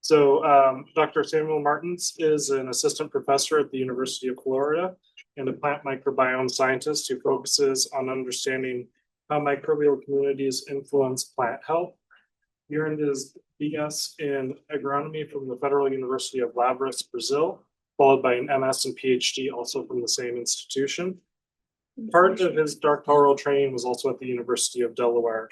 Dr. Samuel Martins is an assistant professor at the University of Florida and a plant microbiome scientist who focuses on understanding how microbial communities influence plant health. He earned his BS in Agronomy from the Federal University of Lavras, Brazil, followed by an MS and Ph.D. also from the same institution. Part of his doctoral training was also at the University of Delaware.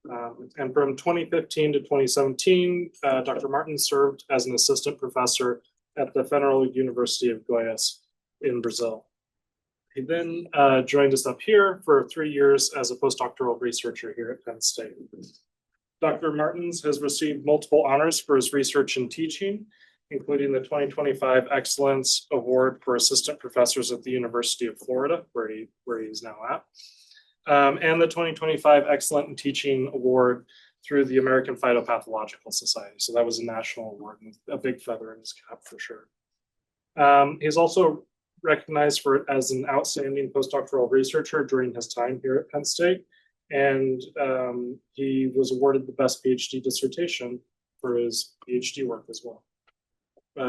And from 2015 to 2017, Dr. Martins served as an assistant professor at the Federal University of Goiás in Brazil. He then joined us up here for 3 years as a postdoctoral researcher here at Penn State. Dr. Martins has received multiple honors for his research and teaching, including the 2025 Excellence Award for Assistant Professors at the University of Florida, where he's now at, and the 2025 Excellent in Teaching Award through the American Phytopathological Society. So that was a national award and a big feather in his cap for sure. He's also recognized as an outstanding postdoctoral researcher during his time here at Penn State. And he was awarded the best PhD dissertation for his PhD work as well.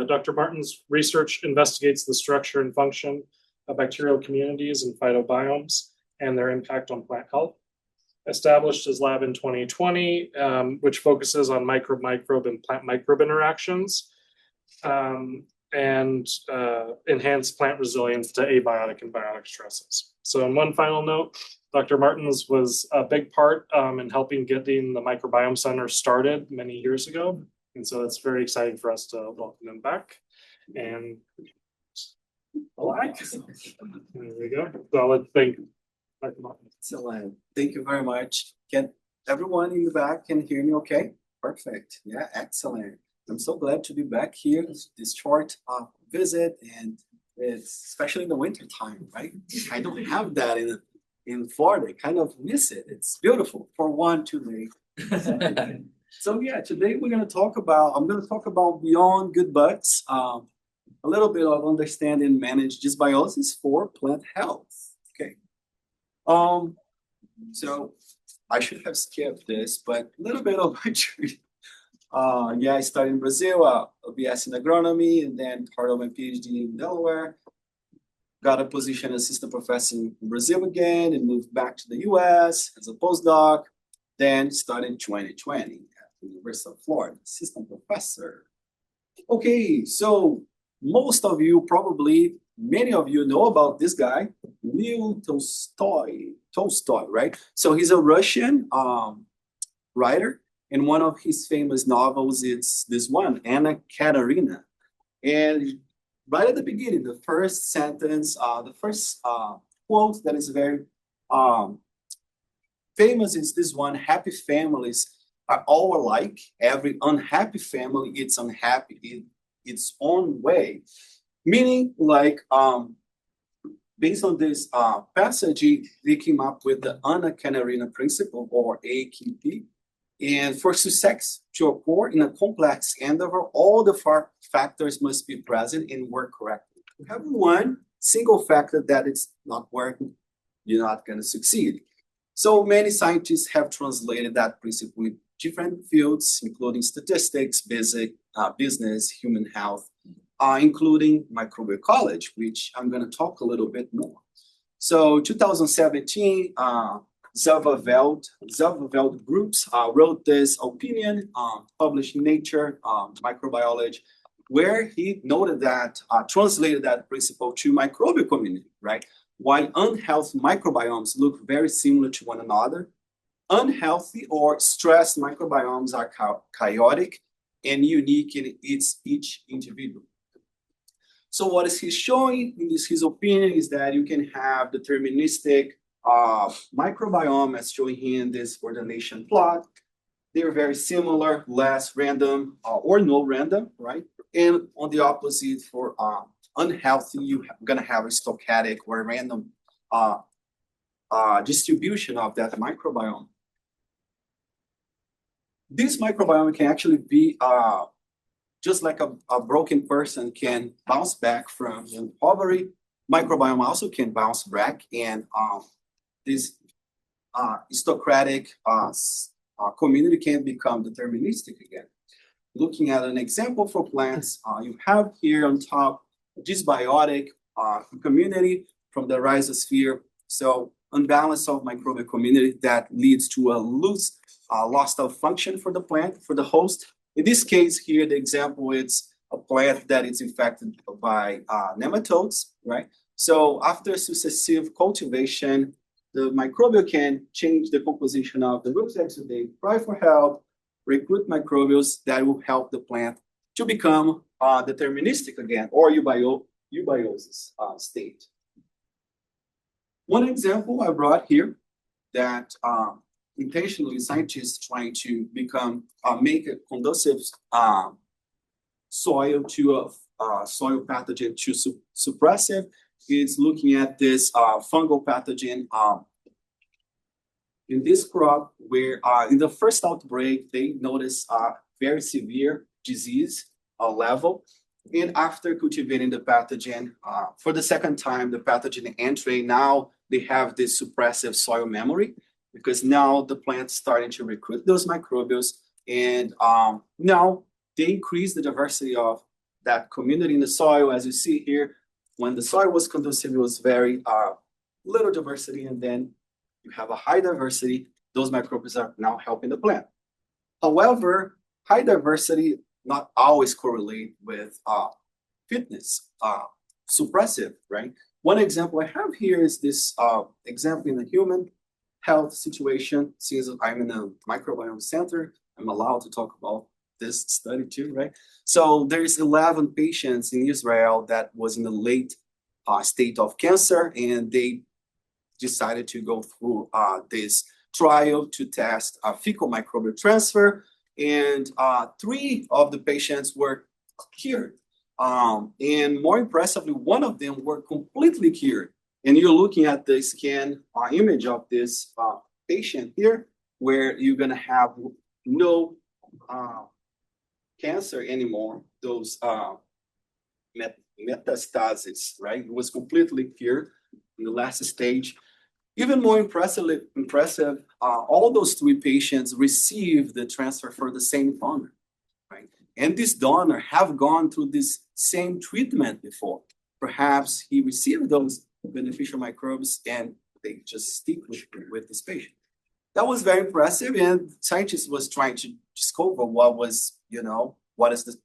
Dr. Martins' research investigates the structure and function of bacterial communities and phytobiomes and their impact on plant health. Established his lab in 2020, which focuses on microbe and plant microbe interactions and enhance plant resilience to abiotic and biotic stresses. So in one final note, Dr. Martins was a big part in helping getting the Microbiome Center started many years ago. And so it's very exciting for us to welcome him back. And there we go. So let's thank Dr. Martins. Excellent. Thank you very much. Can everyone in the back can hear me okay? Perfect. Yeah, excellent. I'm so glad to be back here this short visit, and it's especially in the winter time, right? I don't have that in Florida. I kind of miss it. It's beautiful for 1-2 days. So yeah, today I'm going to talk about beyond good bugs, a little bit of understand and manage dysbiosis for plant health. Okay. So I should have skipped this, but a little bit of my journey. I studied in Brazil, a BS in agronomy, and then part of my PhD in Delaware. Got a position as assistant professor in Brazil again, and moved back to the US as a postdoc. Then started in 2020 at the University of Florida, assistant professor. Okay, so most of you, probably many of you know about this guy, Leo Tolstoy, right? So he's a Russian writer. And one of his famous novels is this one, Anna Karenina. And right at the beginning, the first sentence, the first quote that is very famous is this one: happy families are all alike. Every unhappy family is unhappy in its own way. Meaning, like, based on this passage, they came up with the Anna Karenina principle, or AKP. And for success to occur in a complex endeavor, all the factors must be present and work correctly. If you have one single factor that it's not working, you're not going to succeed. So many scientists have translated that principle in different fields, including statistics, business, human health, including microbiology, which I'm going to talk a little bit more. So 2017, Zerveld groups wrote this opinion, published in Nature Microbiology, where he noted that, translated that principle to microbial community, right? While unhealthy microbiomes look very similar to one another, unhealthy or stressed microbiomes are chaotic and unique in each individual. So what is he showing in his opinion is that you can have deterministic microbiome, as shown here in this coordination plot. They're very similar, less random or no random, right? And on the opposite, for unhealthy, you're gonna have a stochastic or random distribution of that microbiome. This microbiome can actually be just like a broken person can bounce back from poverty. Microbiome also can bounce back, and this stochastic community can become deterministic again. looking at an example for plants, you have here on top a dysbiotic community from the rhizosphere. So unbalance of microbial community that leads to a loss of function for the plant, for the host. In this case here, the example is a plant that is infected by nematodes, right? So after successive cultivation, the microbial can change the composition of the root exudate, cry for help, recruit microbials that will help the plant to become deterministic again, or eubiosis state. One example I brought here that intentionally scientists trying to make a conducive soil to a soil pathogen to suppressive is looking at this fungal pathogen in this crop where in the first outbreak, they noticed a very severe disease level. And after cultivating the pathogen, for the second time, the pathogen entry, now they have this suppressive soil memory because now the plant's starting to recruit those microbials. And now they increase the diversity of that community in the soil. As you see here, when the soil was conducive, it was very little diversity. And then you have a high diversity. Those microbials are now helping the plant. However, high diversity not always correlate with fitness, suppressive, right? One example I have here is this example in the human health situation. Since I'm in a microbiome center, I'm allowed to talk about this study too, right? So there's 11 patients in Israel that was in the late state of cancer, and they decided to go through this trial to test fecal microbial transfer. And 3 of the patients were cured. And more impressively, 1 of them were completely cured. And you're looking at the scan image of this patient here, where you're going to have no cancer anymore, those metastasis, right? It was completely cured in the last stage. Even more impressive, all those 3 patients received the transfer for the same donor, right? And this donor have gone through this same treatment before. Perhaps he received those beneficial microbes and they just stick with this patient. That was very impressive, and scientists was trying to discover what is the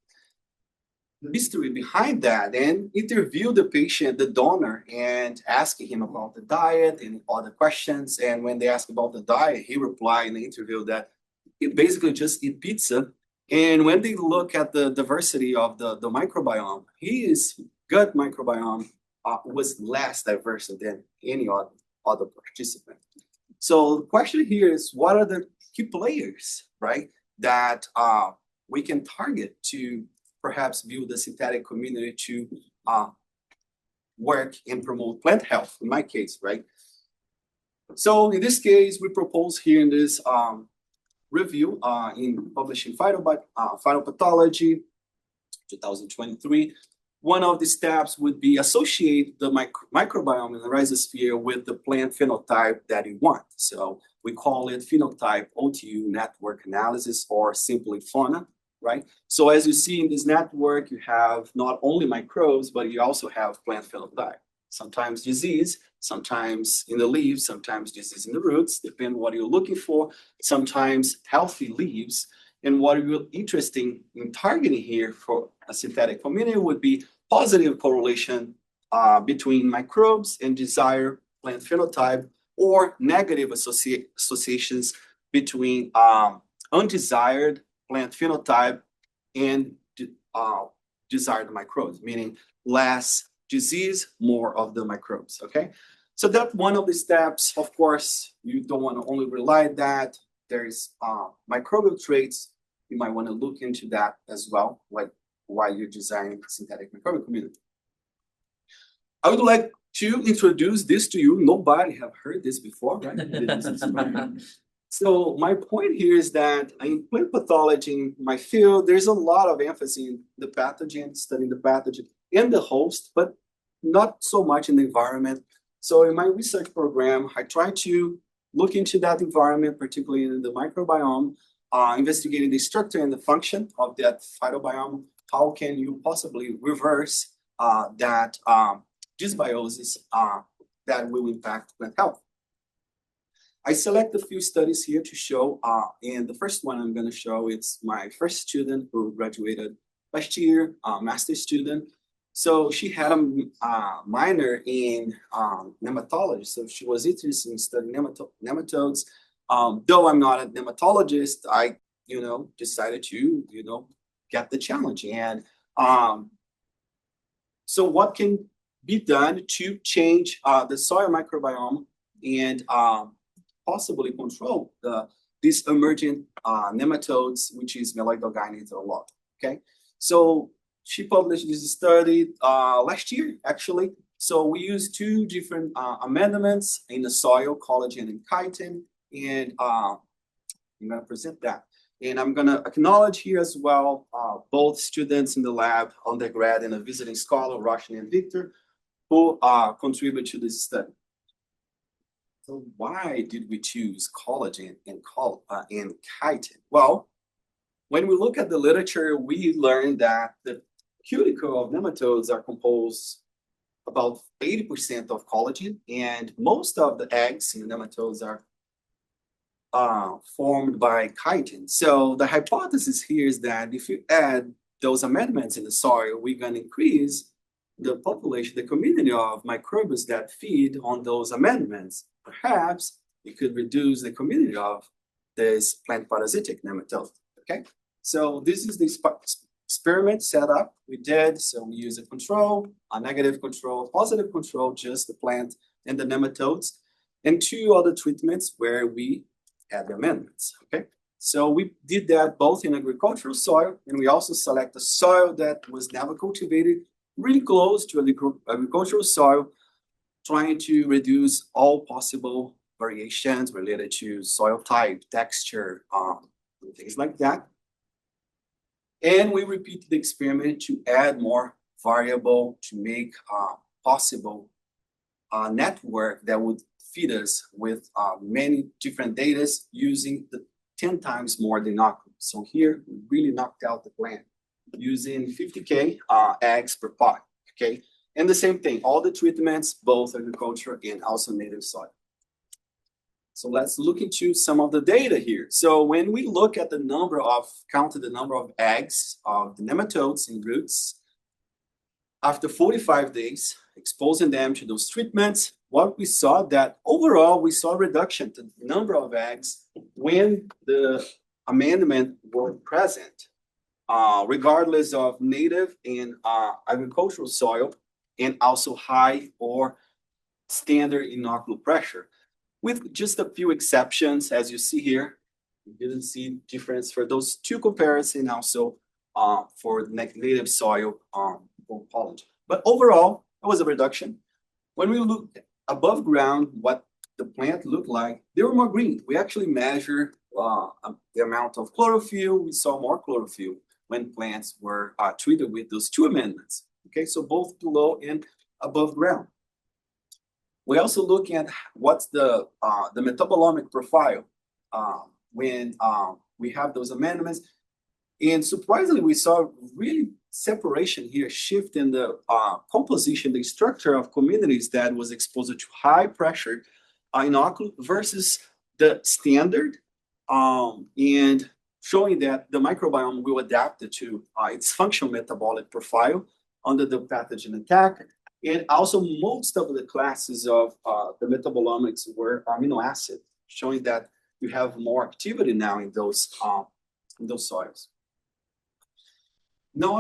history behind that, and interview the patient, the donor, and asking him about the diet and other questions. And when they asked about the diet, he replied in the interview that he basically just eat pizza. And when they look at the diversity of the microbiome, his gut microbiome was less diverse than any other participant. So the question here is, what are the key players, right, that we can target to perhaps build a synthetic community to work and promote plant health, in my case, right? So in this case, we propose here in this review in publishing Phytopathology 2023, one of the steps would be associate the microbiome in the rhizosphere with the plant phenotype that you want. So we call it phenotype OTU network analysis, or simply fauna. Right? So as you see in this network, you have not only microbes, but you also have plant phenotype. Sometimes disease, sometimes in the leaves, sometimes disease in the roots, depending on what you're looking for, sometimes healthy leaves. And what you're interested in targeting here for a synthetic community would be positive correlation between microbes and desired plant phenotype, or negative associations between undesired plant phenotype and desired microbes, meaning less disease, more of the microbes, okay? So that's one of the steps. Of course, you don't want to only rely on that. There's microbial traits. You might want to look into that as well, like while you're designing synthetic microbial community. I would like to introduce this to you. Nobody have heard this before, right? So my point here is that in plant pathology, in my field, there's a lot of emphasis in the pathogen, studying the pathogen and the host, but not so much in the environment. So in my research program, I try to look into that environment, particularly in the microbiome, investigating the structure and the function of that phytobiome. How can you possibly reverse that dysbiosis that will impact plant health? I select a few studies here to show, and the first one I'm going to show, it's my first student who graduated last year, master's student. So she had a minor in nematology, so she was interested in studying nematodes. Though I'm not a nematologist, I, decided to, get the challenge. And so what can be done to change the soil microbiome and possibly control these emergent nematodes, which is Meloidogynates a lot, okay? So she published this study last year, actually. So we used two different amendments in the soil, collagen and chitin, and I'm gonna present that. And I'm gonna acknowledge here as well both students in the lab, undergrad and a visiting scholar, Roshni and Victor, who contribute to this study. So why did we choose collagen and chitin? Well, when we look at the literature, we learned that the cuticle of nematodes are composed about 80% of collagen, and most of the eggs in nematodes are formed by chitin. So the hypothesis here is that if you add those amendments in the soil, we're going to increase the population, the community of microbes that feed on those amendments. Perhaps it could reduce the community of this plant parasitic nematode. Okay, so this is the experiment setup we did. So we use a control, a negative control, positive control, just the plant and the nematodes, and two other treatments where we add the amendments. Okay, so we did that both in agricultural soil, and we also select a soil that was never cultivated, really close to agricultural soil, trying to reduce all possible variations related to soil type, texture, and things like that. And we repeat the experiment to add more variable to make possible a network that would feed us with many different data using the 10 times more than inoculum. So here we really knocked out the plant using 50K eggs per pot, okay? And the same thing, all the treatments, both agriculture and also native soil. So let's look into some of the data here. So when we look at counted the number of eggs of the nematodes in roots, after 45 days, exposing them to those treatments, what we saw that overall, we saw a reduction to the number of eggs when the amendment were present, regardless of native and agricultural soil, and also high or standard inocular pressure. With just a few exceptions, as you see here, we didn't see difference for those two comparisons, also for native soil morphology. But overall, it was a reduction. When we look above ground, what the plant looked like, they were more green. We actually measured the amount of chlorophyll. We saw more chlorophyll when plants were treated with those two amendments. Okay, so both below and above ground. We're also looking at what's the metabolomic profile when we have those amendments. And surprisingly, we saw really separation here, shift in the composition, the structure of communities that was exposed to high pressure inoculum versus the standard, and showing that the microbiome will adapt to its functional metabolic profile under the pathogen attack. And also most of the classes of the metabolomics were amino acid, showing that you have more activity now in those soils. Now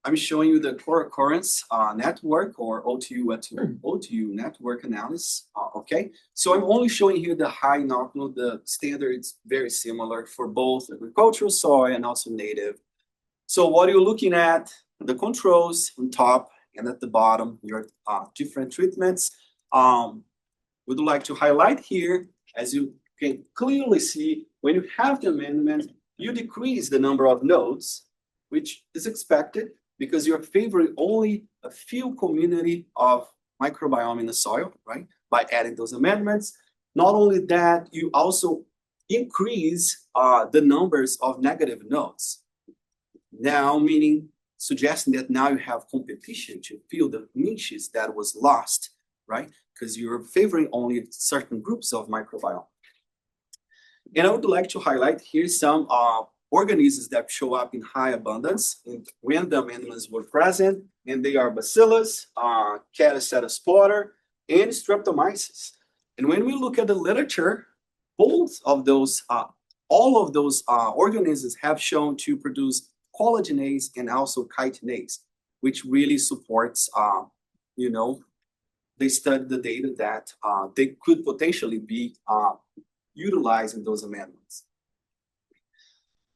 I'm showing you the co-occurrence network, or OTU network analysis. Okay, so I'm only showing here the high inoculum. The standard is very similar for both agricultural soil and also native. So what you're looking at, the controls on top and at the bottom, your different treatments. Would like to highlight here, as you can clearly see, when you have the amendment, you decrease the number of nodes, which is expected because you're favoring only a few community of microbiome in the soil, right? By adding those amendments. Not only that, you also increase the numbers of negative nodes. Now, meaning suggesting that now you have competition to fill the niches that was lost, right? Because you're favoring only certain groups of microbiome. And I would like to highlight here some organisms that show up in high abundance when the amendments were present, and they are Bacillus, Catacetus and Streptomyces. And when we look at the literature, both of those, all of those organisms have shown to produce collagenase and also chitinase, which really supports, you know, they studied the data that they could potentially be utilized in those amendments.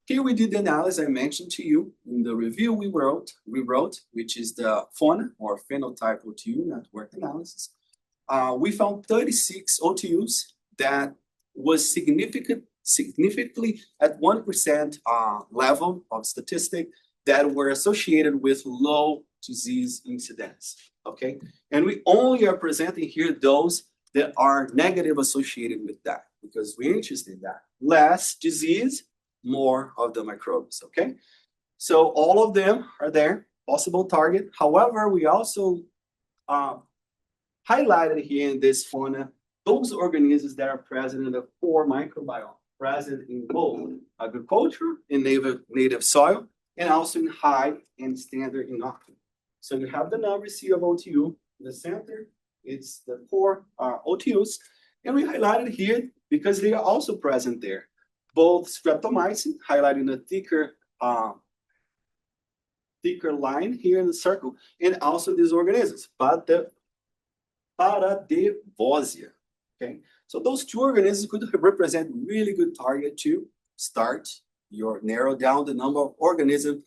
Here we did the analysis I mentioned to you in the review we wrote, which is the fauna or phenotype OTU network analysis. We found 36 OTUs that was significantly at 1% level of statistic that were associated with low disease incidence, okay? And we only are presenting here those that are negative associated with that because we're interested in that. Less disease, more of the microbes, okay? So all of them are there, possible target. However, we also highlighted here in this fauna those organisms that are present in the core microbiome, present in both agriculture in native soil and also in high and standard inoculant. So you have the numbers here of OTU in the center. It's the core OTUs, and we highlighted here because they are also present there. Both Streptomyces, highlighting the thicker line here in the circle, and also these organisms, Paradebosia. Okay, so those two organisms could represent really good target to start your narrow down the number of organisms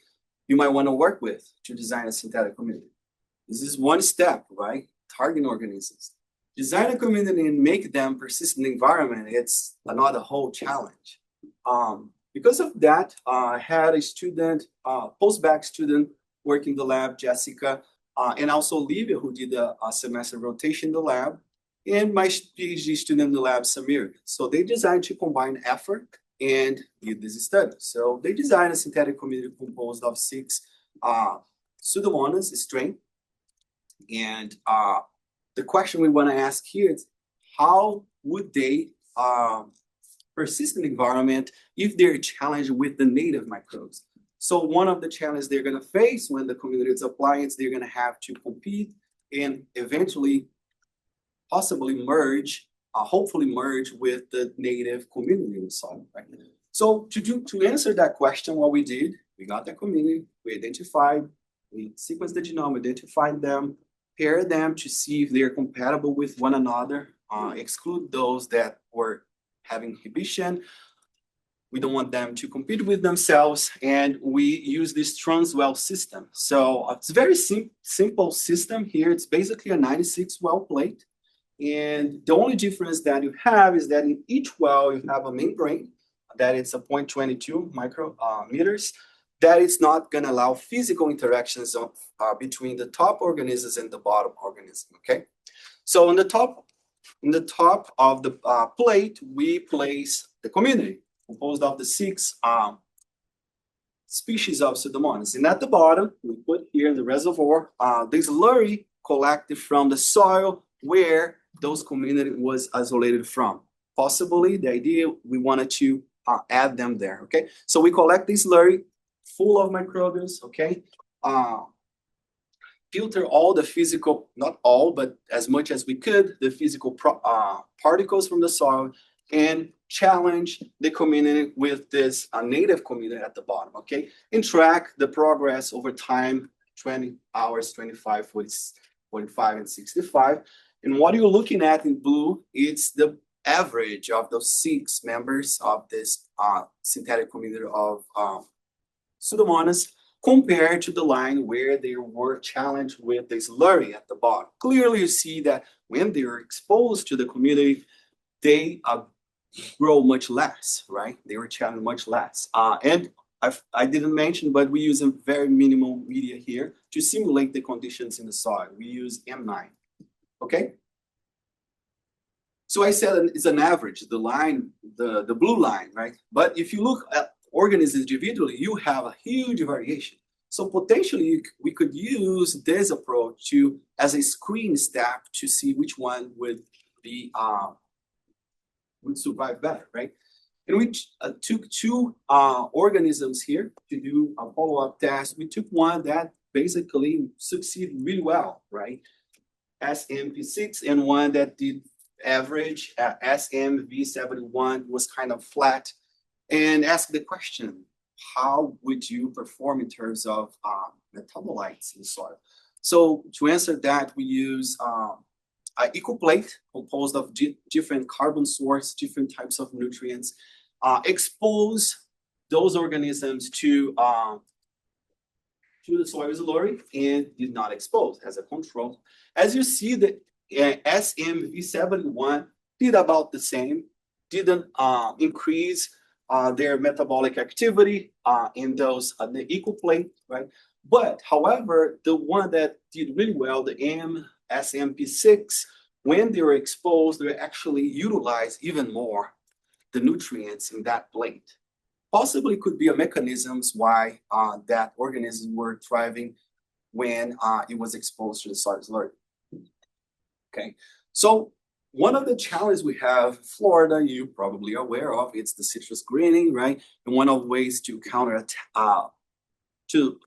you might want to work with to design a synthetic community. This is one step, right? Targeting organisms. Design a community and make them persist in the environment, it's another whole challenge. Because of that, I had a student, post-bac student working in the lab, Jessica, and also Olivia, who did a semester rotation in the lab, and my PhD student in the lab, Samir. So they designed to combine effort and did this study. So they designed a synthetic community composed of 6 Pseudomonas strain. And the question we want to ask here is, how would they persist in the environment if they're challenged with the native microbes? So one of the challenges they're going to face when the community is applying is they're going to have to compete and eventually possibly merge, hopefully merge with the native community in the soil. Right? So to answer that question, what we did, we got the community, we identified, we sequenced the genome, identified them, pair them to see if they're compatible with one another, exclude those that were having inhibition. We don't want them to compete with themselves, and we use this transwell system. So it's a very simple system here. It's basically a 96 well plate. And the only difference that you have is that in each well, you have a membrane that it's a 0.22 micrometers, that is not going to allow physical interactions of, between the top organisms and the bottom organism, okay? So on the top of the plate, we place the community composed of the 6 species of Pseudomonas. And at the bottom, we put here in the reservoir, this slurry collected from the soil where those community was isolated from. Possibly the idea we wanted to add them there, okay? So we collect this slurry full of microbials, okay? Filter all the physical, not all, but as much as we could, the physical particles from the soil, and challenge the community with this native community at the bottom, okay? And track the progress over time, 20 hours, 25, 40, 45, and 65. And what you're looking at in blue, it's the average of those 6 members of this synthetic community of Pseudomonas compared to the line where they were challenged with this slurry at the bottom. Clearly, you see that when they are exposed to the community, they grow much less, right? They were challenged much less. And I didn't mention, but we use a very minimal media here to simulate the conditions in the soil. We use M9, okay? So I said it's an average, the line, the blue line, right? But if you look at organisms individually, you have a huge variation. So potentially we could use this approach as a screen step to see which one would survive better, right? And we took two organisms here to do a follow-up test. We took one that basically succeeded really well, right? SMV6, and one that did average. SMV71 was kind of flat, and asked the question, how would you perform in terms of metabolites in the soil? So to answer that, we use an ecoplate composed of different carbon source, different types of nutrients, expose those organisms to the soil slurry and did not expose as a control. As you see, the SMV71 did about the same, didn't increase their metabolic activity in those the ecoplate, right? But however, the one that did really well, the SMP6, when they were exposed, they actually utilized even more the nutrients in that plate. Possibly could be a mechanisms why that organisms were thriving when it was exposed to the soil slurry. Okay, so one of the challenges we have in Florida, you're probably aware of, it's the citrus greening, right? And one of the ways to counter deal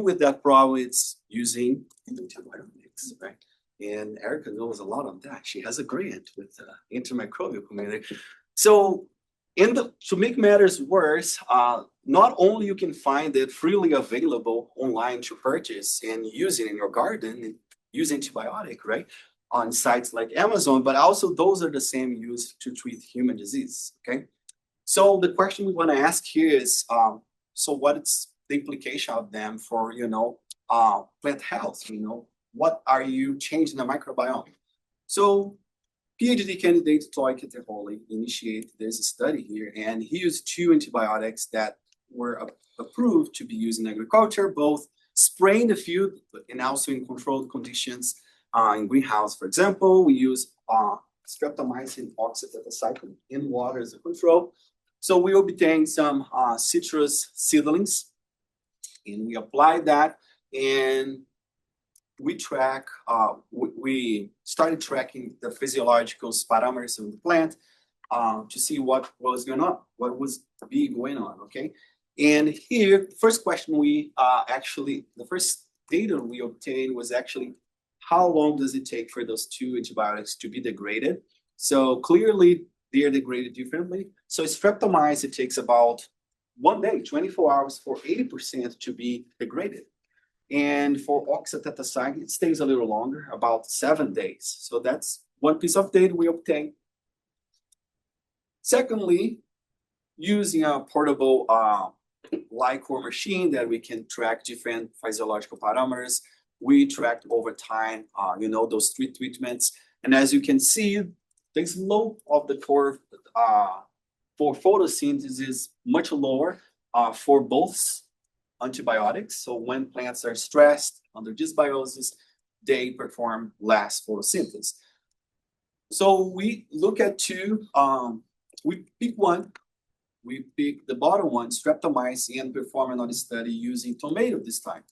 with that problem is using antibiotics, right? And Erica knows a lot on that. She has a grant with the antimicrobial community. So to make matters worse, not only you can find it freely available online to purchase and use it in your garden and use antibiotic, right? On sites like Amazon, but also those are the same used to treat human disease, okay? So the question we want to ask here is, so what is the implication of them for, plant health, what are you changing the microbiome? So Ph.D. candidate Toy Keteholi initiated this study here, and he used two antibiotics that were approved to be used in agriculture, both spraying the field and also in controlled conditions in greenhouse. For example, we use streptomycin oxytetracycline in water as a control. So we obtained some citrus seedlings, and we applied that, and we started tracking the physiological parameters of the plant to see what was going on, going on, okay? And here, the first question the first data we obtained was actually how long does it take for those two antibiotics to be degraded? So clearly, they are degraded differently. So streptomycin, it takes about 1 day, 24 hours for 80% to be degraded. And for oxytetracycline, it stays a little longer, about 7 days. So that's one piece of data we obtained. Secondly, using a portable Lycor machine that we can track different physiological parameters, we tracked over time, those 3 treatments. And as you can see, the slope of the curve for photosynthesis is much lower for both antibiotics. So when plants are stressed under dysbiosis, they perform less photosynthesis. So we look at two, we pick one, we pick the bottom one, streptomycin, and perform another study using tomato this time.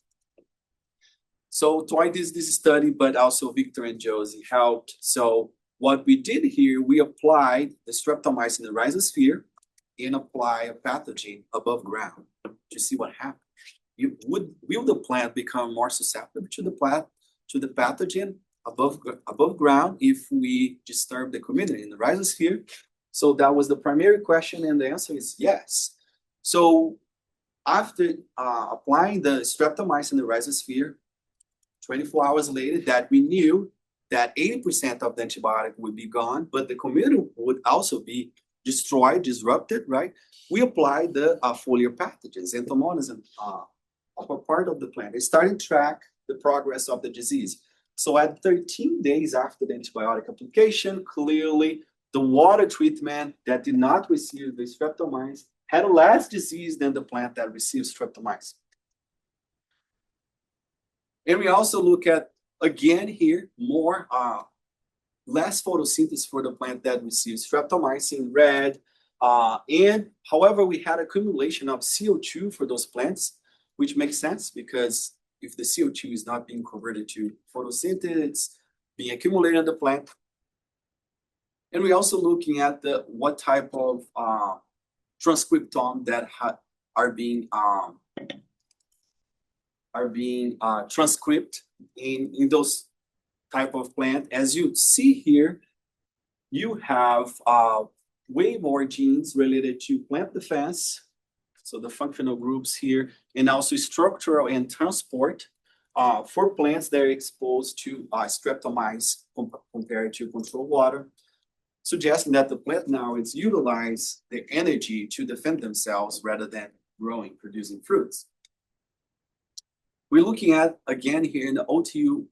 So Toy did this study, but also Victor and Josie helped. So what we did here, we applied the streptomycin in the rhizosphere and apply a pathogen above ground to see what happens. Will the plant become more susceptible to the pathogen above ground if we disturb the community in the rhizosphere? So that was the primary question, and the answer is yes. So after applying the streptomycin in the rhizosphere, 24 hours later, that we knew that 80% of the antibiotic would be gone, but the community would also be destroyed, disrupted, right? We applied the foliar pathogens, Entomonas, upper part of the plant. They started to track the progress of the disease. So at 13 days after the antibiotic application, clearly the water treatment that did not receive the streptomycin had less disease than the plant that received streptomycin. And we also look at, again here, more less photosynthesis for the plant that receives streptomycin, red, and however, we had accumulation of CO2 for those plants, which makes sense because if the CO2 is not being converted to photosynthesis, it's being accumulated in the plant. And we're also looking at what type of transcriptome that are being transcribed in those type of plant. As you see here, you have way more genes related to plant defense, so the functional groups here, and also structural and transport for plants that are exposed to streptomyces compared to controlled water, suggesting that the plant now is utilize the energy to defend themselves rather than growing, producing fruits. We're looking at, again, here in the OTU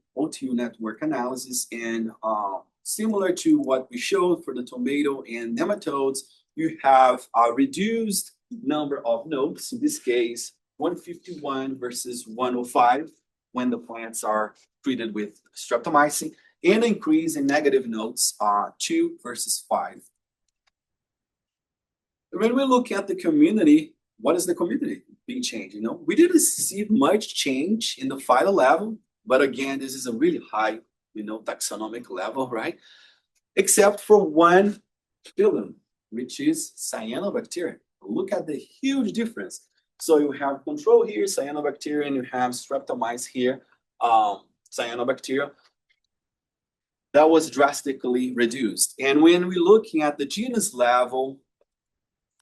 network analysis, and similar to what we showed for the tomato and nematodes, you have a reduced number of nodes, in this case, 151 versus 105, when the plants are treated with streptomycin, and increase in negative nodes, 2 versus 5. When we look at the community, what is the community being changed? We didn't see much change in the phyto level, but again, this is a really high, taxonomic level, right? Except for one phylum, which is cyanobacteria. Look at the huge difference. So you have control here, cyanobacteria, and you have streptomyces here, cyanobacteria. That was drastically reduced. And when we're looking at the genus level,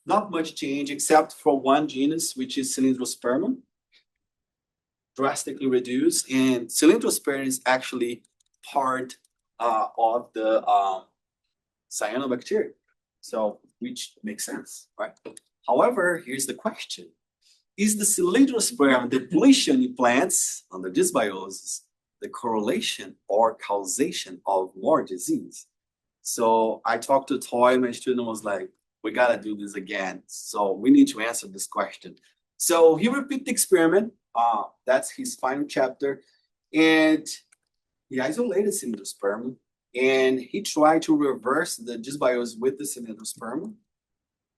not much change except for one genus, which is Cylindrospermum, drastically reduced. And Cylindrospermum is actually part of the cyanobacteria, so which makes sense, right? However, here's the question. Is the Cylindrospermum depletion in plants under dysbiosis the correlation or causation of more disease? So I talked to Toy, my student was like, we gotta do this again. So we need to answer this question. So he repeated the experiment. That's his final chapter. And he isolated Cylindrospermum, and he tried to reverse the dysbiosis with the Cylindrospermum,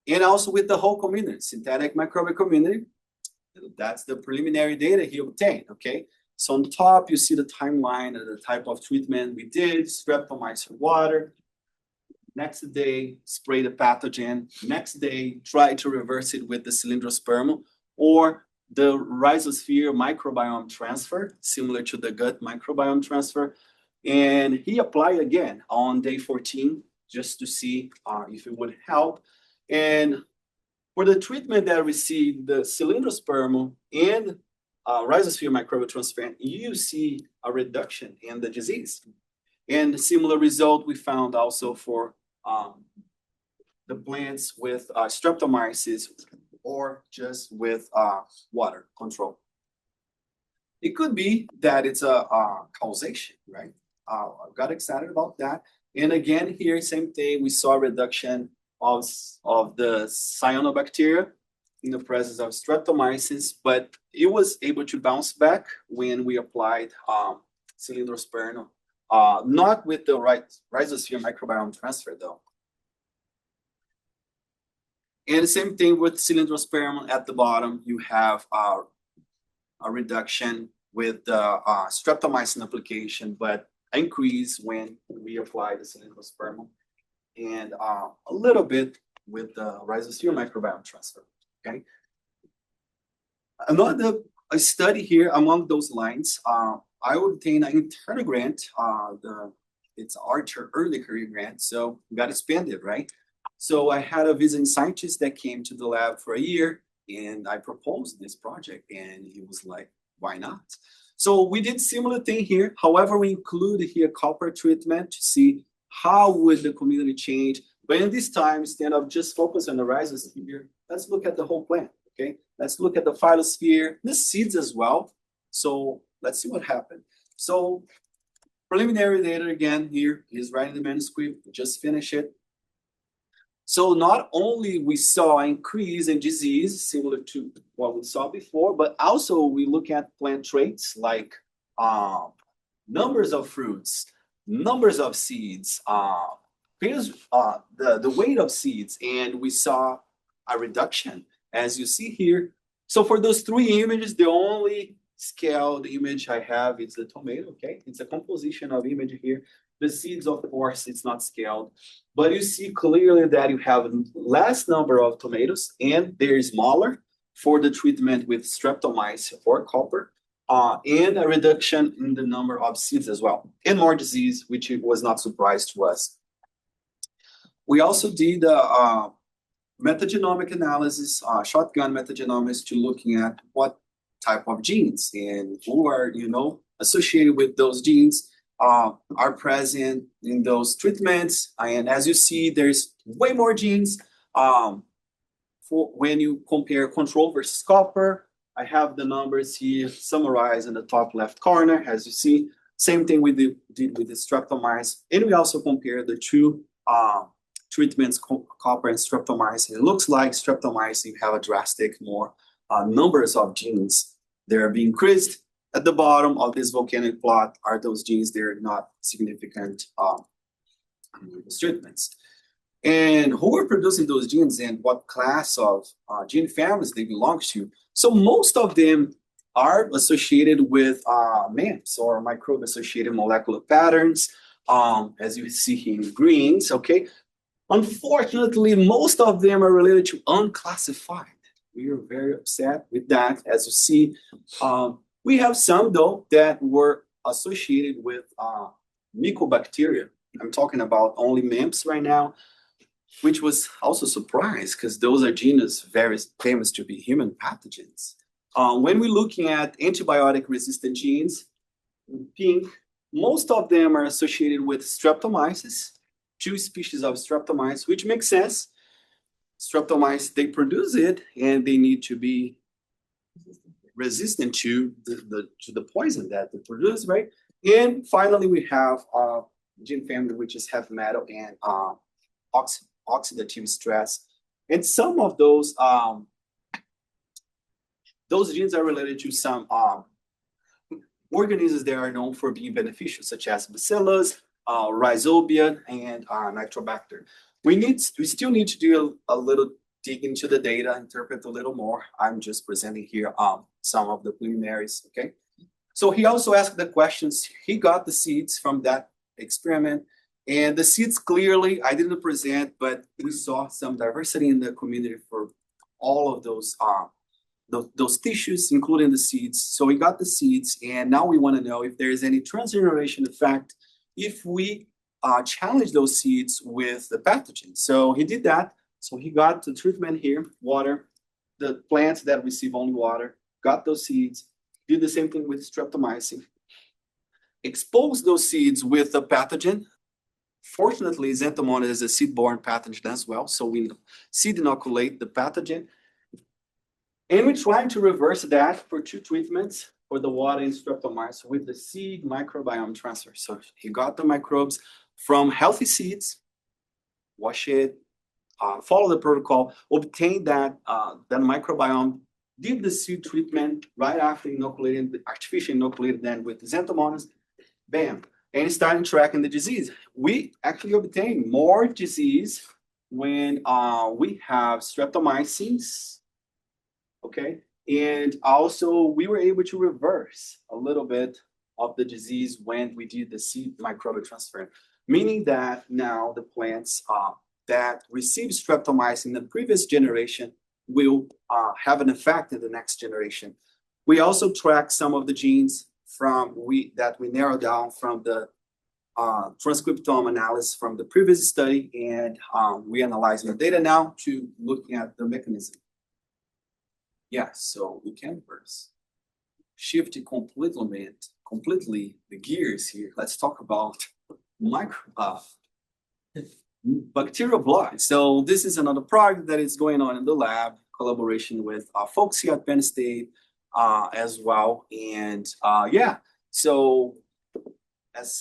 and also with the whole community, synthetic microbial community. That's the preliminary data he obtained, okay? So on top, you see the timeline of the type of treatment we did, streptomycin water. Next day, spray the pathogen. Next day, try to reverse it with the Cylindrospermum or the Rhizosphere microbiome transfer, similar to the gut microbiome transfer. And he applied again on day 14, just to see if it would help. And for the treatment that received the Cylindrospermum and Rhizosphere microbial transfer, you see a reduction in the disease. And a similar result we found also for the plants with streptomyces or just with water control. It could be that it's a causation, right? I got excited about that. And again, here, same thing, we saw a reduction of the cyanobacteria in the presence of streptomyces, but it was able to bounce back when we applied Cylindrospermum, not with the Rhizosphere microbiome transfer though. And the same thing with Cylindrospermum at the bottom, you have a reduction with the streptomycin application, but increase when we apply the Cylindrospermum, and a little bit with the Rhizosphere microbiome transfer, okay? Another study here among those lines, I obtained an internal grant, it's Archer Early Career Grant, so got expanded, right? So I had a visiting scientist that came to the lab for a year, and I proposed this project, and he was like, why not? So we did similar thing here. However, we included here copper treatment to see how would the community change. But in this time, instead of just focus on the rhizosphere, let's look at the whole plant, okay? Let's look at the phytosphere, the seeds as well. So let's see what happened. So preliminary data again here, he's writing the manuscript, just finish it. So not only we saw an increase in disease similar to what we saw before, but also we look at plant traits like numbers of fruits, numbers of seeds, the weight of seeds, and we saw a reduction, as you see here. So for those three images, the only scaled image I have is the tomato, okay? It's a composition of image here. The seeds, of course, it's not scaled, but you see clearly that you have less number of tomatoes and they're smaller for the treatment with streptomyces or copper, and a reduction in the number of seeds as well, and more disease, which was not surprise to us. We also did metagenomic analysis, shotgun metagenomics, to looking at what type of genes and who are, associated with those genes are present in those treatments. And as you see, there's way more genes for when you compare control versus copper. I have the numbers here summarized in the top left corner. As you see, same thing we did with the streptomyces. And we also compare the two treatments, copper and streptomyces. It looks like streptomyces, you have a drastic more numbers of genes. They're being increased. At the bottom of this volcanic plot are those genes. They're not significant treatments. And who are producing those genes and what class of gene families they belong to? So most of them are associated with MAMPs, or microbe-associated molecular patterns, as you see here in greens, okay? Unfortunately, most of them are related to unclassified. We are very upset with that. As you see, we have some, though, that were associated with mycobacteria. I'm talking about only MAMPs right now, which was also surprised because those are genus very famous to be human pathogens. When we're looking at antibiotic-resistant genes, in pink, most of them are associated with streptomyces, two species of streptomyces, which makes sense. Streptomyces, they produce it, and they need to be resistant to the poison that they produce, right? And finally, we have gene family, which is heavy metal and oxidative stress. And some of those genes are related to some organisms that are known for being beneficial, such as bacillus, rhizobium, and nitrobacter. We still need to do a little dig into the data, interpret a little more. I'm just presenting here some of the preliminaries, okay? So he also asked the questions. He got the seeds from that experiment, and the seeds clearly, I didn't present, but we saw some diversity in the community for all of those tissues, including the seeds. So we got the seeds, and now we want to know if there is any transgeneration effect if we challenge those seeds with the pathogen. So he did that. So he got the treatment here, water, the plants that receive only water, got those seeds, did the same thing with streptomycin, exposed those seeds with the pathogen. Fortunately, Xanthomonas is a seed-borne pathogen as well, so we seed inoculate the pathogen. And we're trying to reverse that for two treatments for the water and streptomyces with the seed microbiome transfer. So he got the microbes from healthy seeds, wash it, follow the protocol, obtain that microbiome, did the seed treatment right after inoculating, artificially inoculated them with the Xanthomonas, bam, and starting tracking the disease. We actually obtain more disease when we have streptomyces, okay? And also we were able to reverse a little bit of the disease when we did the seed microbial transfer, meaning that now the plants that receive streptomyces in the previous generation will have an effect in the next generation. We also track some of the genes that we narrowed down from the transcriptome analysis from the previous study, and we analyzing the data now to looking at the mechanism. Yeah, so we can first shift completely the gears here. Let's talk about bacterial blood. So this is another project that is going on in the lab, collaboration with folks here at Penn State as well. And yeah, so as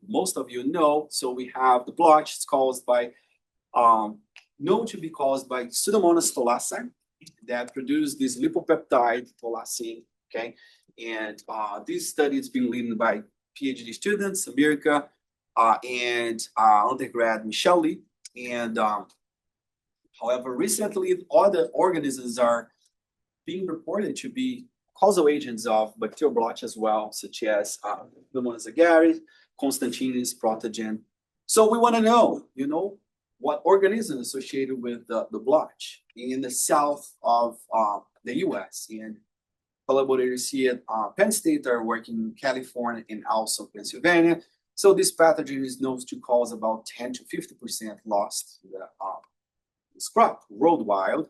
most of you know, so we have the blotch. It's caused by, known to be caused by Pseudomonas thalassei that produce this lipopeptide thalassine, okay? And this study is being led by Ph.D. students, America, and undergrad Michelle Lee. And however, recently, other organisms are being reported to be causal agents of bacterial blotch as well, such as Pseudomonas agaricus, Constantinus, Protogen. So we want to know, what organism is associated with the blotch in the south of the US. And collaborators here at Penn State are working in California and also Pennsylvania. So this pathogen is known to cause about 10 to 50% loss to this crop worldwide.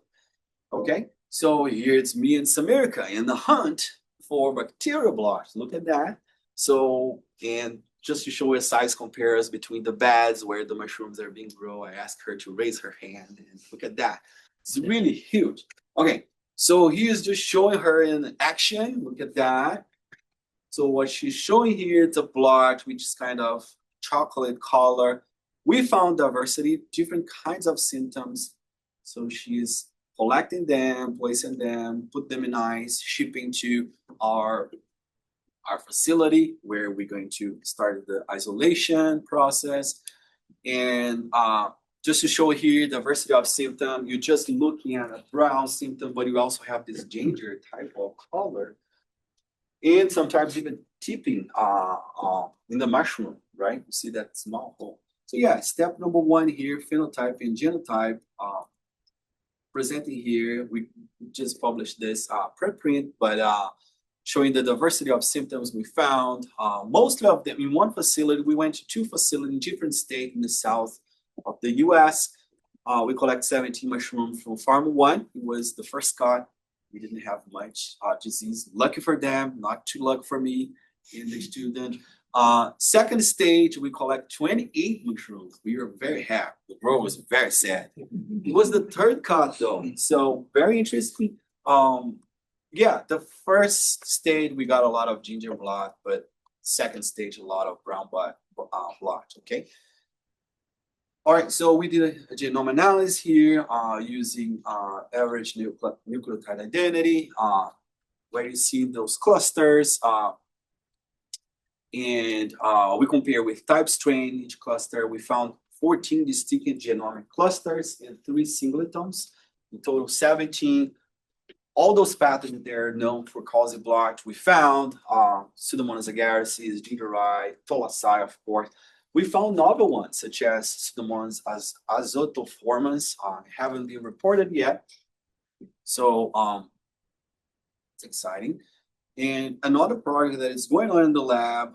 Okay, so here it's me and Samirka in the hunt for bacterial blotch. Look at that. So, and just to show a size comparison between the beds where the mushrooms are being grown, I asked her to raise her hand and look at that. It's really huge. Okay, so here's just showing her in action. Look at that. So what she's showing here, it's a blotch, which is kind of chocolate color. We found diversity, different kinds of symptoms. So she's collecting them, placing them, put them in ice, shipping to our facility where we're going to start the isolation process. And just to show here diversity of symptom, you're just looking at a brown symptom, but you also have this ginger type of color. And sometimes even tipping in the mushroom, right? You see that small hole. So yeah, step number one here, phenotype and genotype. Presenting here, we just published this preprint, but showing the diversity of symptoms we found. Mostly of them in one facility. We went to two facilities in different states in the south of the US. We collect 17 mushrooms from Farm 1. It was the first cut. We didn't have much disease. Lucky for them, not too lucky for me and the student. Second stage, we collect 28 mushrooms. We were very happy. The grower was very sad. It was the third cut though. So very interesting. Yeah, the first stage, we got a lot of ginger blotch, but second stage, a lot of brown blotch, okay? All right, so we did a genome analysis here using average nucleotide identity, where you see those clusters, and we compare with type strain each cluster. We found 14 distinct genomic clusters and 3 singletons, in total 17. All those pathogens that are known for causing blotch, we found Pseudomonas agaricus, gingeri, tolacea, of course. We found novel ones such as Pseudomonas azotoformans, haven't been reported yet. So it's exciting. And another project that is going on in the lab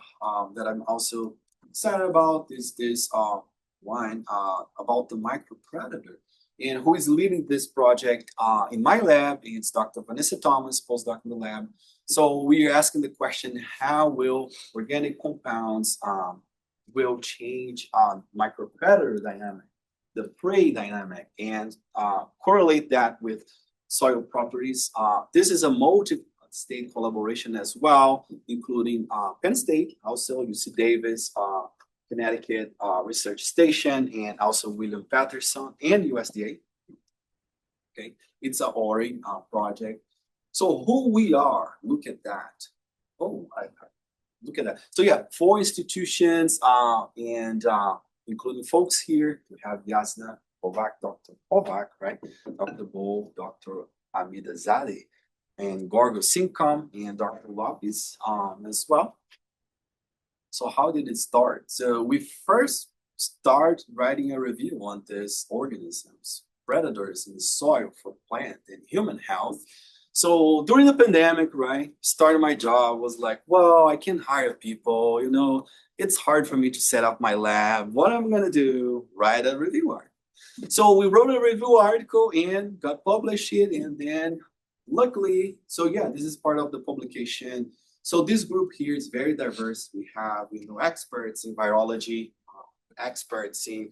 that I'm also excited about is this one about the micropredator. And who is leading this project in my lab is Dr. Vanessa Thomas, postdoc in the lab. So we are asking the question, how will organic compounds will change micropredator dynamic, the prey dynamic, and correlate that with soil properties. This is a multi-state collaboration as well, including Penn State, also UC Davis, Connecticut Research Station, and also William Patterson and USDA. Okay, it's an ORI project. So who we are, look at that. Oh, look at that. So yeah, 4 institutions and including folks here. We have Yasna Kovac, Dr. Kovac, right? Dr. Bo, Dr. Amidazade, and Gorgo Sincom, and Dr. Lopez as well. So how did it start? So we first start writing a review on these organisms, predators in the soil for plant and human health. So during the pandemic, right, starting my job was like, well, I can't hire people, it's hard for me to set up my lab. What am I gonna do? Write a review article. So we wrote a review article and got published it, and then luckily, so yeah, this is part of the publication. So this group here is very diverse. We have, experts in virology, experts in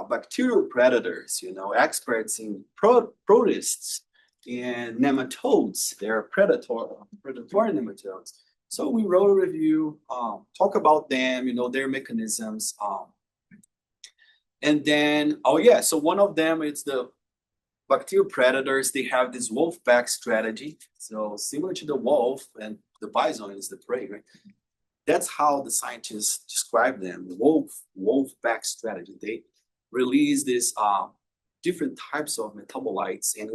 bacterial predators, experts in protists and nematodes. They're predatory nematodes. So we wrote a review, talk about them, their mechanisms. And then, so one of them is the bacterial predators. They have this wolf pack strategy. So similar to the wolf, and the bison is the prey, right? That's how the scientists describe them, wolf-pack strategy. They release these different types of metabolites and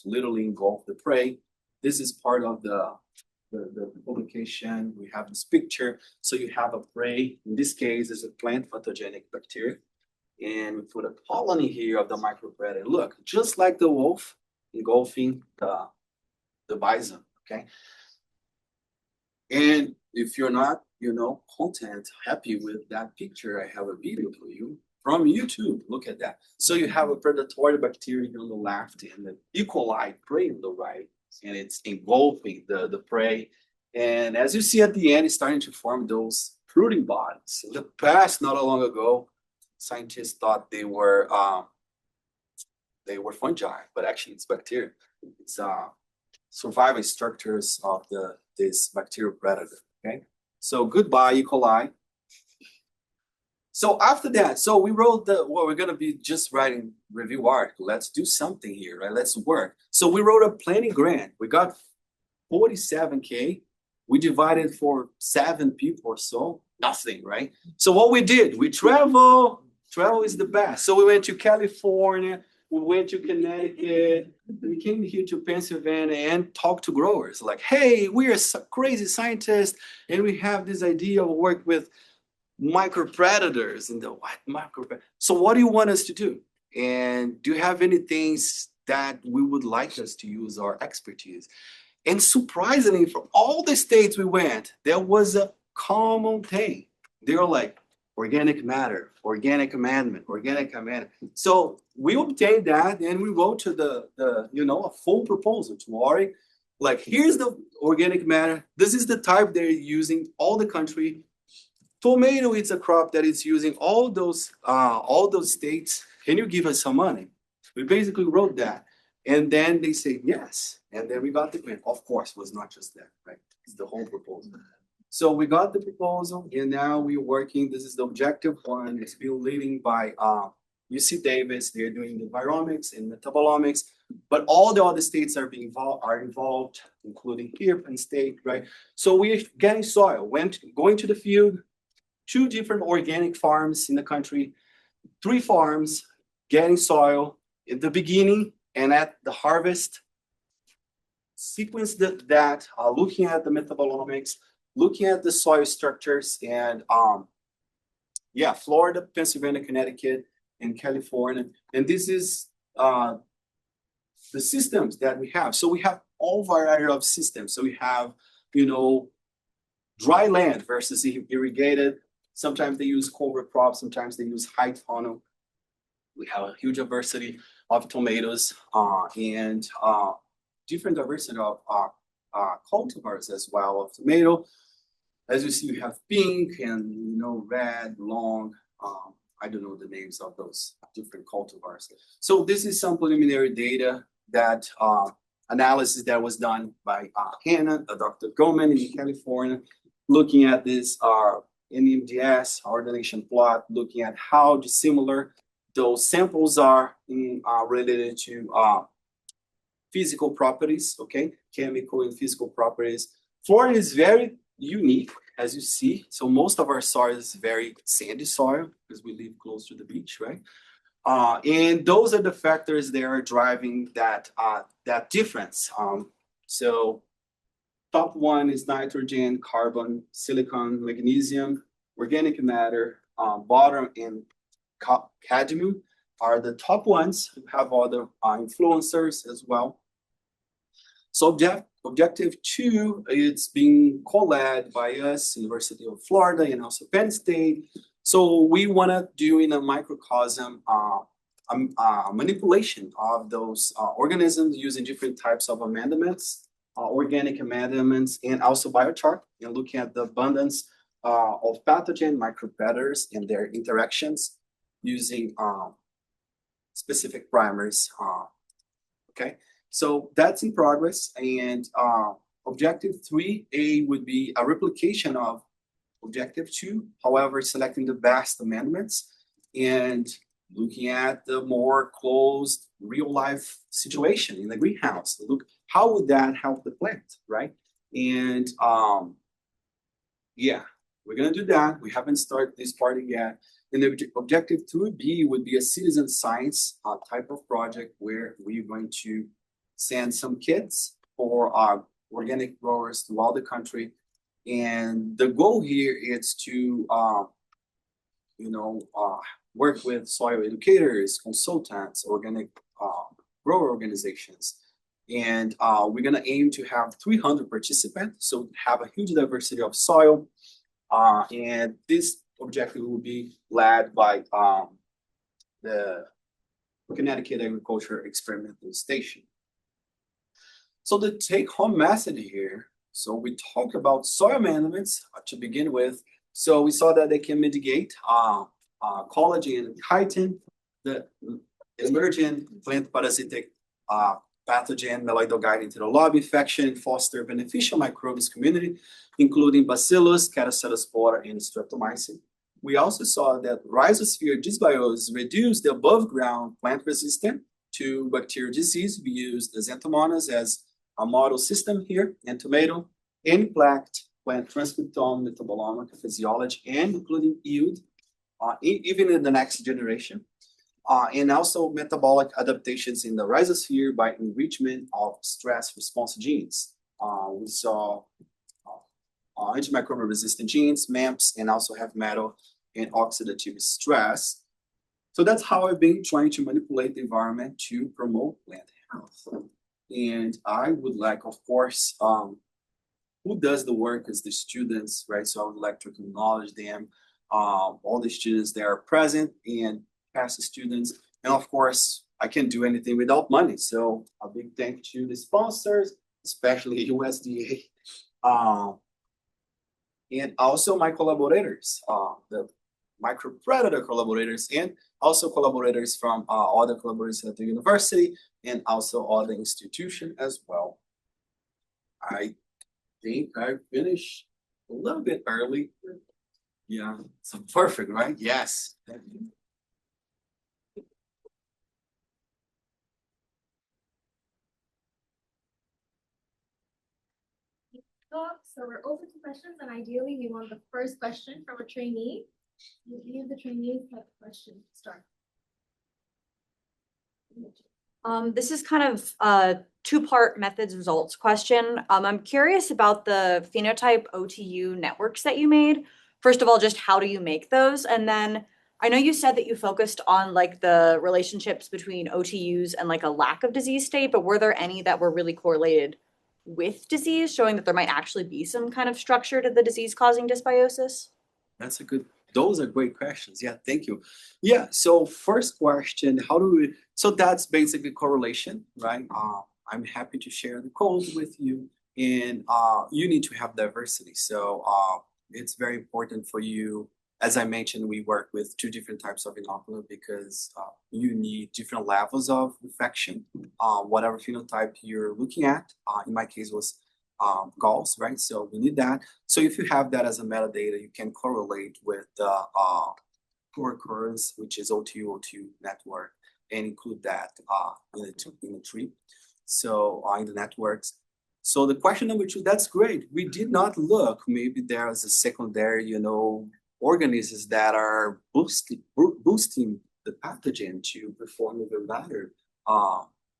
literally engulf the prey. This is part of the publication. We have this picture. So you have a prey. In this case, it's a plant pathogenic bacteria. And we put a colony here of the micropredator. Look, just like the wolf engulfing the bison, okay? And if you're not, happy with that picture, I have a video for you from YouTube. Look at that. So you have a predatory bacteria on the left and the E. coli prey on the right, and it's engulfing the prey. And as you see at the end, it's starting to form those fruiting bodies. In the past, not long ago, scientists thought they were fungi, but actually it's bacteria. It's surviving structures of this bacterial predator. Okay, so goodbye E. coli. So after that, so we wrote we're gonna be just writing review article. Let's do something here, right? Let's work. So we wrote a planning grant. We got 47K. We divided for 7 people or so. Nothing, right? So what we did, we travel. Travel is the best. So we went to California, we went to Connecticut, we came here to Pennsylvania and talked to growers. Like, hey, we are crazy scientists, and we have this idea of work with micropredators and the what micropredators. So what do you want us to do? And do you have any things that we would like us to use our expertise? And surprisingly, from all the states we went, there was a common thing. They were like, organic matter, organic amendment. So we obtained that and we wrote to a full proposal to Ori. Like, here's the organic matter. This is the type they're using all the country. Tomato is a crop that is using all those states. Can you give us some money? We basically wrote that. And then they say yes. And then we got the grant. Of course, it was not just that, right? It's the whole proposal. So we got the proposal, and now we're working. This is the objective one. It's being leading by UC Davis. They're doing the environmics and metabolomics, but all the other states are involved, including here, Penn State, right? So we're getting soil, going to the field, 2 different organic farms in the country, 3 farms, getting soil at the beginning and at the harvest. Sequence that looking at the metabolomics, looking at the soil structures, and Florida, Pennsylvania, Connecticut, and California. And this is the systems that we have. So we have all variety of systems. So we have, dry land versus irrigated. Sometimes they use cover crops, sometimes they use high tunnel. We have a huge diversity of tomatoes and different diversity of cultivars as well of tomato. As you see, we have pink and red, long. I don't know the names of those different cultivars. So this is some preliminary data that analysis that was done by Hannah, Dr. Goldman in California, looking at this NMDS ordination plot, looking at how dissimilar those samples are related to physical properties, okay, chemical and physical properties. Florida is very unique, as you see. So most of our soil is very sandy soil because we live close to the beach, right? And those are the factors that are driving that difference. So top one is nitrogen, carbon, silicon, magnesium, organic matter, bottom and cadmium are the top ones. We have other influencers as well. So objective 2, it's being co-led by us, University of Florida and also Penn State. So we want to do in a microcosm manipulation of those organisms using different types of amendments, organic amendments, and also biochar, and looking at the abundance of pathogen micropredators and their interactions using specific primers. Okay. So that's in progress, and objective 3A would be a replication of objective 2, however, selecting the best amendments and looking at the more closed real life situation in the greenhouse. Look, how would that help the plant, right? And we're gonna do that. We haven't started this part yet. And the objective 2B would be a citizen science type of project where we're going to send some kits for organic growers throughout the country. And the goal here is to, work with soil educators, consultants, organic grower organizations. And we're gonna aim to have 300 participants, so have a huge diversity of soil. And this objective will be led by the Connecticut Agriculture Experimental Station. So the take-home message here, so we talked about soil amendments to begin with. So we saw that they can mitigate collagen and chitin, the emergent plant parasitic pathogen Meloidogyre enterolobi infection, foster beneficial microbes community, including Bacillus, Cattocelospora, and Streptomycin. We also saw that Rhizosphere dysbiosis reduced the above ground plant resistant to bacterial disease. We used the Xanthomonas as a model system here, and tomato, and plaqued plant transcriptome, metabolome, physiology, and including yield, even in the next generation. And also metabolic adaptations in the rhizosphere by enrichment of stress response genes. We saw antimicrobial resistant genes, MAMPs, and also have metal and oxidative stress. So that's how I've been trying to manipulate the environment to promote plant health. And I would like, of course, who does the work is the students, right? So I would like to acknowledge them, all the students that are present and past students. And of course, I can't do anything without money. So a big thank you to the sponsors, especially USDA, and also my collaborators, the micropredator collaborators, and also collaborators from other collaborators at the university and also other institutions as well. I think I finished a little bit early. Yeah, so perfect, right? Yes. So we're open to questions, and ideally we want the first question from a trainee. You give the trainees have a question to start. This is kind of a two-part methods results question. I'm curious about the phenotype OTU networks that you made. First of all, just how do you make those? And then I know you said that you focused on like the relationships between OTUs and like a lack of disease state, but were there any that were really correlated with disease, showing that there might actually be some kind of structure to the disease-causing dysbiosis? Those are great questions. Yeah, thank you. Yeah, so first question, so that's basically correlation, right? I'm happy to share the code with you, and you need to have diversity. So it's very important for you. As I mentioned, we work with two different types of inoculant because you need different levels of infection, whatever phenotype you're looking at. In my case was Gauss, right? So we need that. So if you have that as a metadata, you can correlate with the co-occurrence, which is OTU network, and include that in the tree. So in the networks. So the question number 2, that's great. We did not look, maybe there's a secondary, organisms that are boosting the pathogen to perform even better.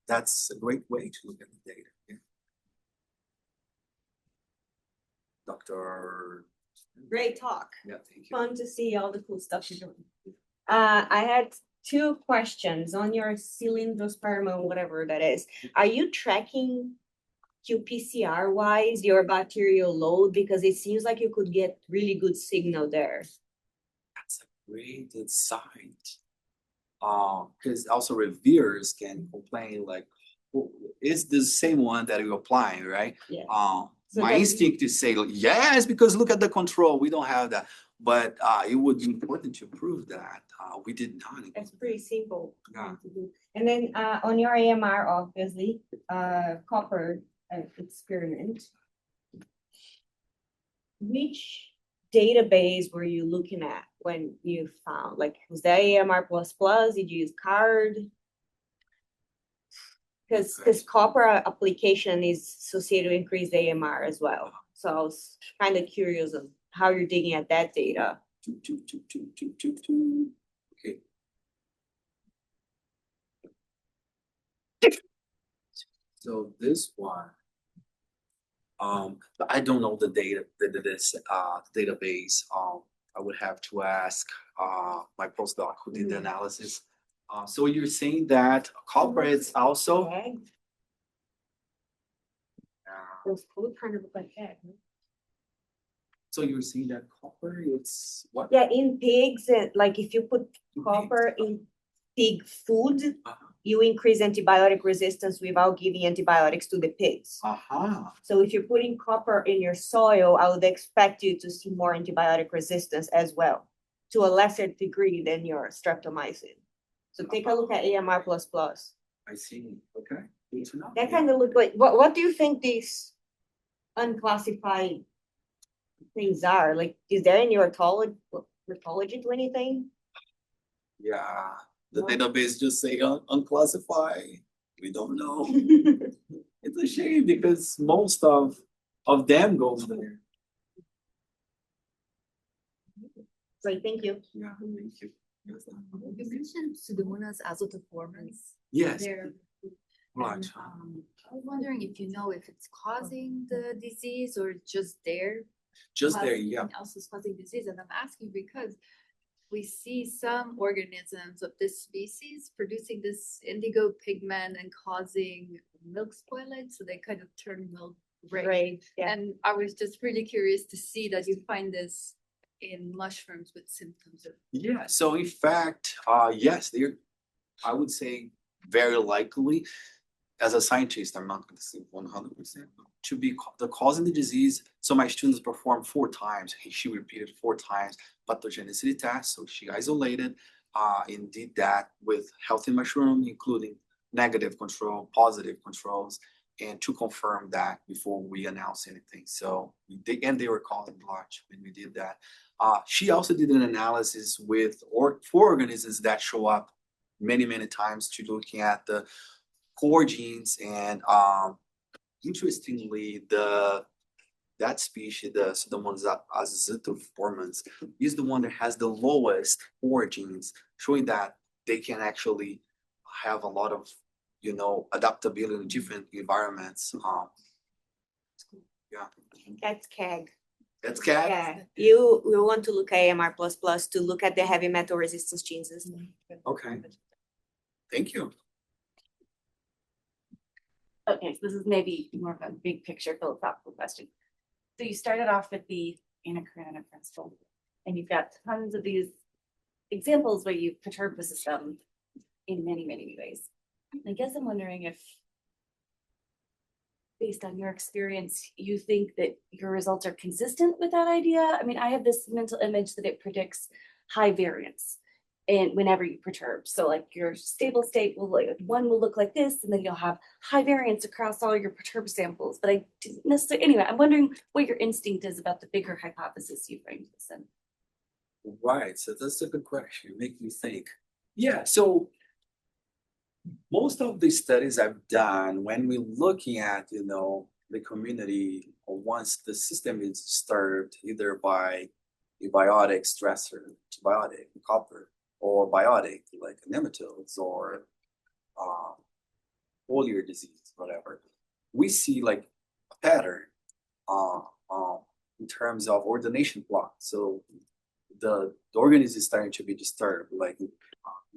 That's a great way to look at the data. Yeah. Dr. Great talk. Yeah, thank you. Fun to see all the cool stuff you're doing. I had 2 questions on your cylindrosperma, whatever that is. Are you tracking qPCR wise your bacterial load? Because it seems like you could get really good signal there. That's a great insight. Because also reviewers can complain like, is the same one that you're applying, right? Yeah. So my instinct is say, yes, because look at the control. We don't have that. But it would be important to prove that. We did not. That's pretty simple. Yeah. To do. And then on your AMR, obviously, copper experiment. Which database were you looking at when you found, like, was that AMR++? Did you use CARD? Because copper application is associated with increased AMR as well. So I was kind of curious of how you're digging at that data. Okay. So this one, I don't know the data, this database. I would have to ask my postdoc who did the analysis. So you're saying that copper is also. Those food kind of look like that. So you're saying that copper, it's what? Yeah, in pigs, like if you put copper in pig food, you increase antibiotic resistance without giving antibiotics to the pigs. So if you're putting copper in your soil, I would expect you to see more antibiotic resistance as well, to a lesser degree than your streptomycin. So take a look at AMR++. I see. Okay. Good to know. That kind of look like, what do you think these unclassified things are? Like, is there any orthology to anything? Yeah, the No. database just say unclassified. We don't know. It's a shame because most of them goes there. Great, thank you. Yeah, thank you. Yes, You mentioned Pseudomonas azotiformis. Yes, There. right. And, I was wondering if you know if it's causing the disease or just there. Just there, Something yeah. else is causing disease, and I'm asking because we see some organisms of this species producing this indigo pigment and causing milk spoilage, so they kind of turn milk gray. Great, yeah. And I was just really curious to see that you find this in mushrooms with symptoms of. Yeah, so in fact, yes, they're, I would say very likely, as a scientist, I'm not going to say 100%, to be the cause of the disease. So my students performed 4 times. She repeated 4 times pathogenicity test. So she isolated and did that with healthy mushroom, including negative control, positive controls, and to confirm that before we announce anything. So they were causing blotch when we did that. She also did an analysis with 4 organisms that show up many times to looking at the core genes, and interestingly, that species, the Pseudomonas azotiformis, is the one that has the lowest core genes, showing that they can actually have a lot of, adaptability in different environments. Yeah. That's CAG. That's CAG? Yeah, you want to look at AMR++ to look at the heavy metal resistance genes. Okay. Thank you. Okay, so this is maybe more of a big picture philosophical question. So you started off with the anacreontic principle, and you've got tons of these examples where you perturb the system in many ways. I guess I'm wondering if, based on your experience, you think that your results are consistent with that idea? I mean, I have this mental image that it predicts high variance and whenever you perturb. So like your stable state will one will look like this, and then you'll have high variance across all your perturbed samples. But I didn't necessarily, anyway, I'm wondering what your instinct is about the bigger hypothesis you framed this in. Right, so that's a good question. You make me think. Yeah, so most of the studies I've done, when we're looking at, the community, or once the system is disturbed, either by a biotic stressor, antibiotic, copper, or biotic, like nematodes or foliar disease, whatever, we see like a pattern in terms of ordination plot. So the organism is starting to be disturbed, like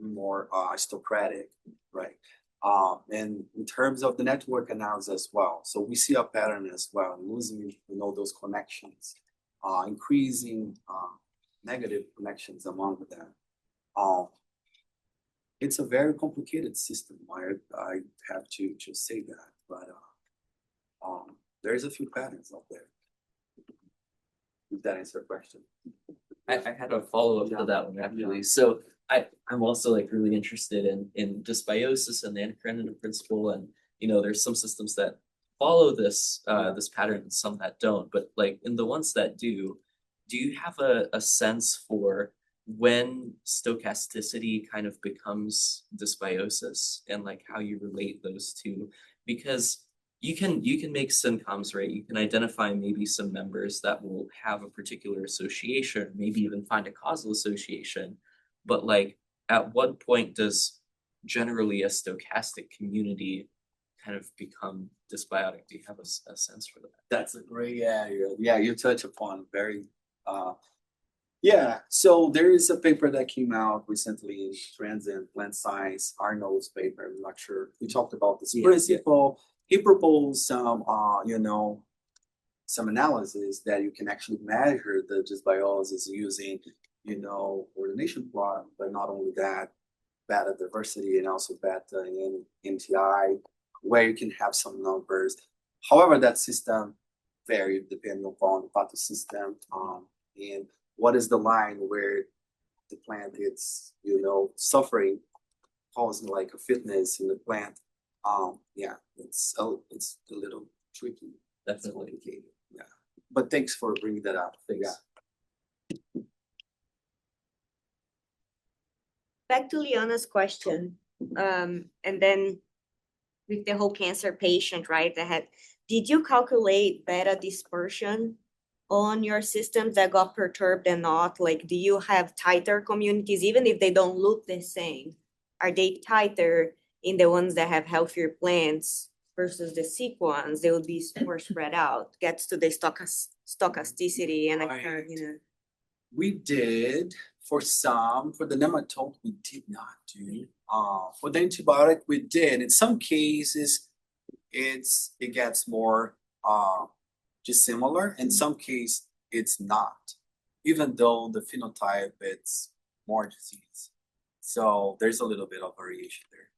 more aristocratic, right? And in terms of the network analysis as well. So we see a pattern as well, losing, those connections, increasing negative connections among them. It's a very complicated system. I have to say that, but there's a few patterns out there. Did that answer your question? I had a follow-up to that one actually. So I'm also like really interested in dysbiosis and the anacreontic principle, and there's some systems that follow this this pattern and some that don't. But like in the ones that do you have a sense for when stochasticity kind of becomes dysbiosis and like how you relate those two? Because you can make syncoms, right? You can identify maybe some members that will have a particular association, maybe even find a causal association. But like, at what point does generally a stochastic community kind of become dysbiotic? Do you have a sense for that? That's a great area. Yeah, you touch upon very yeah. So there is a paper that came out recently in Trends in Plant Science, Arnold's paper. I'm not sure. We talked about this principle. He proposed some some analysis that you can actually measure the dysbiosis using, ordination plot, but not only that, beta diversity and also beta and MTI, where you can have some numbers. However, that system varies depending upon the pathosystem, and what is the line where the plant is, suffering, causing like a fitness in the plant. Yeah, it's a little tricky. That's Definitely. complicated. Yeah, but thanks for bringing that up. Thanks. Yeah. Back to Liana's question, and then with the whole cancer patient, right, did you calculate beta dispersion on your systems that got perturbed and not? Like, do you have tighter communities, even if they don't look the same? Are they tighter in the ones that have healthier plants versus the sick ones? They would be more spread out, gets to the stochasticity and Right. you know. We did for the nematode, we did not do. For the antibiotic, we did. In some cases, it gets more dissimilar. In some cases, it's not, even though the phenotype it's more disease. So there's a little bit of variation there.